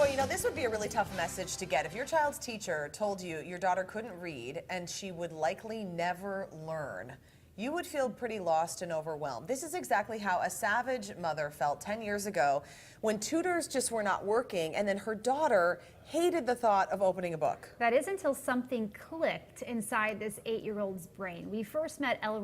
Well, you know, this would be a really tough message to get. If your child's teacher told you your daughter couldn't read and she would likely never learn, you would feel pretty lost and overwhelmed. This is exactly how a Savage mother felt 10 years ago when tutors just were not working, and then her daughter hated the thought of opening a book. That is until something clicked inside this 8-year-old's brain. We first met Elle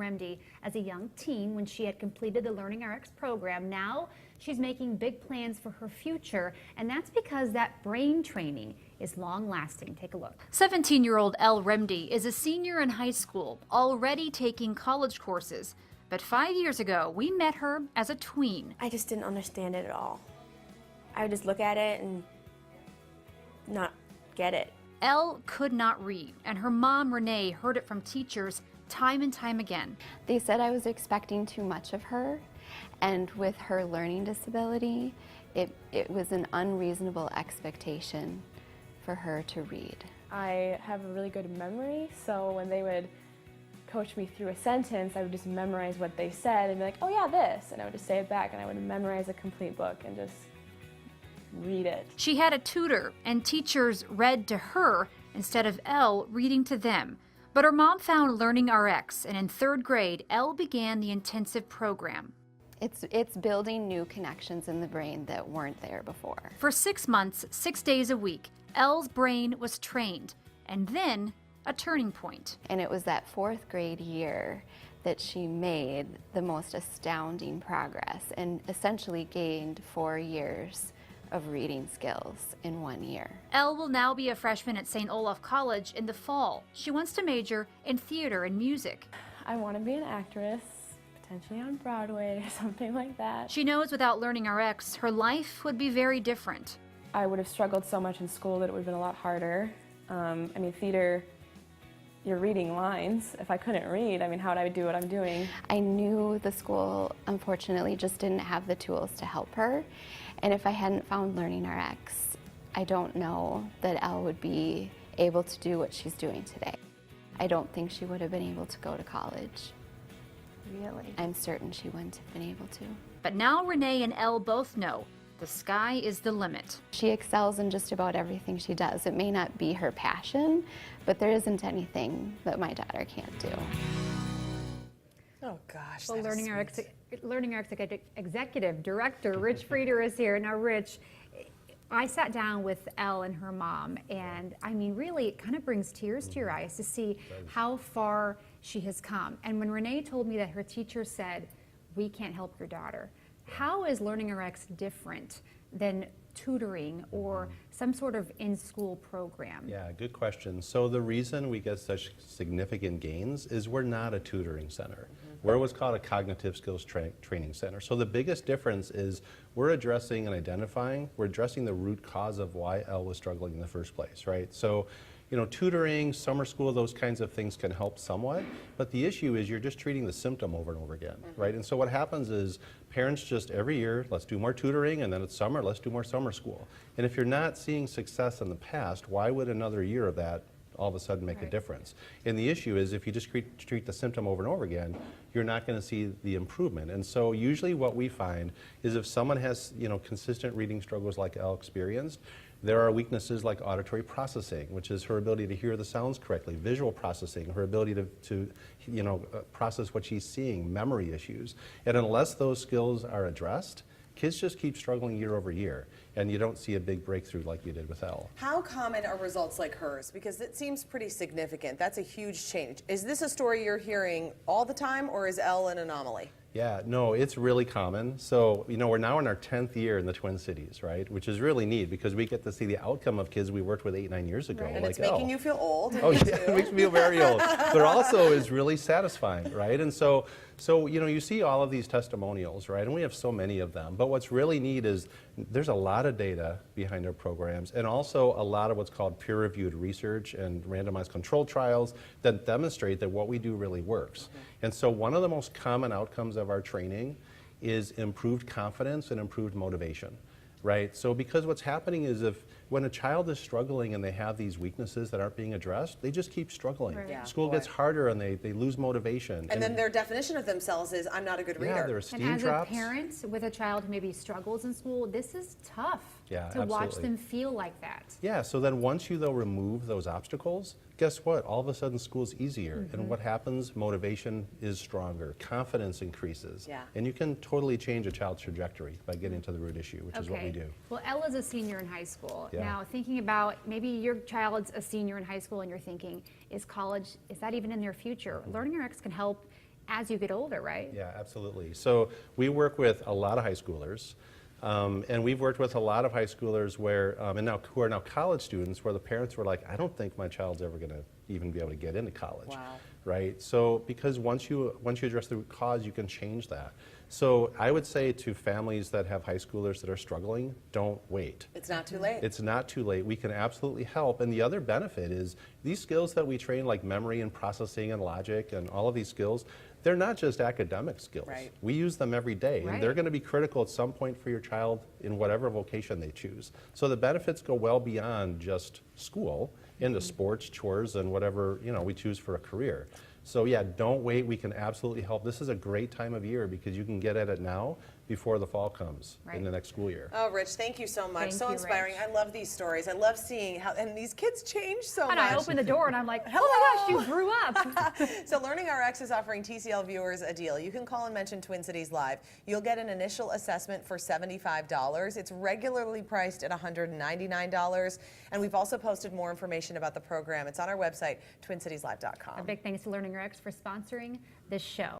as a young teen when she had completed the LearningRx program. Now she's making big plans for her future, and that's because that brain training is long-lasting. Take a look. 17-year-old Elle is a senior in high school, already taking college courses. But 5 years ago, we met her as a tween. I just didn't understand it at all. I would just look at it and not get it. Elle could not read, and her mom, Renee, heard it from teachers time and time again. They said I was expecting too much of her, and with her learning disability, it was an unreasonable expectation for her to read. I have a really good memory, so when they would coach me through a sentence, I would just memorize what they said and be like, oh yeah, this, and I would just say it back, and I would memorize a complete book and just read it. She had a tutor, and teachers read to her instead of Elle reading to them. But her mom found LearningRx, and in 3rd grade, Elle began the intensive program. It's building new connections in the brain that weren't there before. For 6 months, 6 days a week, Elle's brain was trained, and then a turning point. And it was that 4th grade year that she made the most astounding progress and essentially gained 4 years of reading skills in 1 year. Elle will now be a freshman at St. Olaf College in the fall. She wants to major in theater and music. I want to be an actress, potentially on Broadway or something like that. She knows without LearningRx, her life would be very different. I would have struggled so much in school that it would have been a lot harder. I mean, theater, you're reading lines. If I couldn't read, I mean, how would I do what I'm doing? I knew the school, unfortunately, just didn't have the tools to help her. And if I hadn't found LearningRx, I don't know that Elle would be able to do what she's doing today. I don't think she would have been able to go to college. Really? I'm certain she wouldn't have been able to. But now Renee and Elle both know the sky is the limit. She excels in just about everything she does. It may not be her passion, but there isn't anything that my daughter can't do. Oh gosh. Well, that is LearningRx Executive Director Rich Frieder is here. Now, Rich, I sat down with Elle and her mom, and I mean, really, it kind of brings tears to your eyes to see how far she has come. And when Renee told me that her teacher said, we can't help your daughter, how is LearningRx different than tutoring or some sort of in-school program? Yeah, good question. So the reason we get such significant gains is we're not a tutoring center. We're what's called a cognitive skills training center. So the biggest difference is we're addressing and identifying, we're addressing the root cause of why Elle was struggling in the first place, right? So, you know, tutoring, summer school, those kinds of things can help somewhat, but the issue is you're just treating the symptom over and over again, right? And so what happens is parents just every year, let's do more tutoring, and then it's summer, let's do more summer school. And if you're not seeing success in the past, why would another year of that all of a sudden make a difference? And the issue is if you just treat the symptom over and over again, you're not going to see the improvement. And so usually what we find is if someone has, you know, consistent reading struggles like Elle experienced, there are weaknesses like auditory processing, which is her ability to hear the sounds correctly, visual processing, her ability to process what she's seeing, memory issues. And unless those skills are addressed, kids just keep struggling year over year, and you don't see a big breakthrough like you did with Elle. How common are results like hers? Because it seems pretty significant. That's a huge change. Is this a story you're hearing all the time, or is Elle an anomaly? Yeah, no, it's really common. So, you know, we're now in our 10th year in the Twin Cities, right? Which is really neat because we get to see the outcome of kids we worked with 8, 9 years ago. Right. And like it's making you feel old. Oh yeah, it makes me feel very old. But also is really satisfying, right? And so, you know, you see all of these testimonials, right? And we have so many of them. But what's really neat is there's a lot of data behind our programs and also a lot of what's called peer-reviewed research and randomized controlled trials that demonstrate that what we do really works. And so one of the most common outcomes of our training is improved confidence and improved motivation, right? So because what's happening is if when a child is struggling and they have these weaknesses that aren't being addressed, they just keep struggling. Right. Yeah, School boy. gets harder and they lose motivation. And then their definition of themselves is, I'm not a good reader. yeah, their And esteem as drops. a parent with a child who maybe struggles in school, this is tough Yeah, to watch absolutely. them feel like that. Yeah, so then once you though remove those obstacles, guess what? All of a sudden school's easier. Mm-hmm. And what happens? Motivation is stronger, confidence increases. Yeah. And you can totally change a child's trajectory by getting to the root issue, which is what we do. Well, Elle is a senior in high school. Yeah. Now, thinking about maybe your child's a senior in high school and you're thinking, is college, is that even in their future? LearningRx can help as you get older, right? Yeah, absolutely. So we work with a lot of high schoolers. And we've worked with a lot of high schoolers where, who are now college students, where the parents were like, I don't think my child's ever going to even be able to get into college. Wow. Right? So because once you address the root cause, you can change that. So I would say to families that have high schoolers that are struggling, don't wait. It's not too late. It's not too late. We can absolutely help. And the other benefit is these skills that we train, like memory and processing and logic and all of these skills, they're not just academic skills. Right. We use them every day, Right. and they're going to be critical at some point for your child in whatever vocation they choose. So the benefits go well beyond just school into sports, chores, and whatever we choose for a career. So yeah, don't wait. We can absolutely help. This is a great time of year because you can get at it now before the fall comes Right. in the next school year. Oh, Rich, thank you so much. Thank So you, inspiring. Rich. I love these stories. I love seeing how, and these kids change so And much. I opened the door and I'm like, oh my gosh, you grew up. So LearningRx is offering TCL viewers a deal. You can call and mention Twin Cities Live. You'll get an initial assessment for $75. It's regularly priced at $199. And we've also posted more information about the program. It's on our website, twincitieslive.com. A big thanks to LearningRx for sponsoring this show.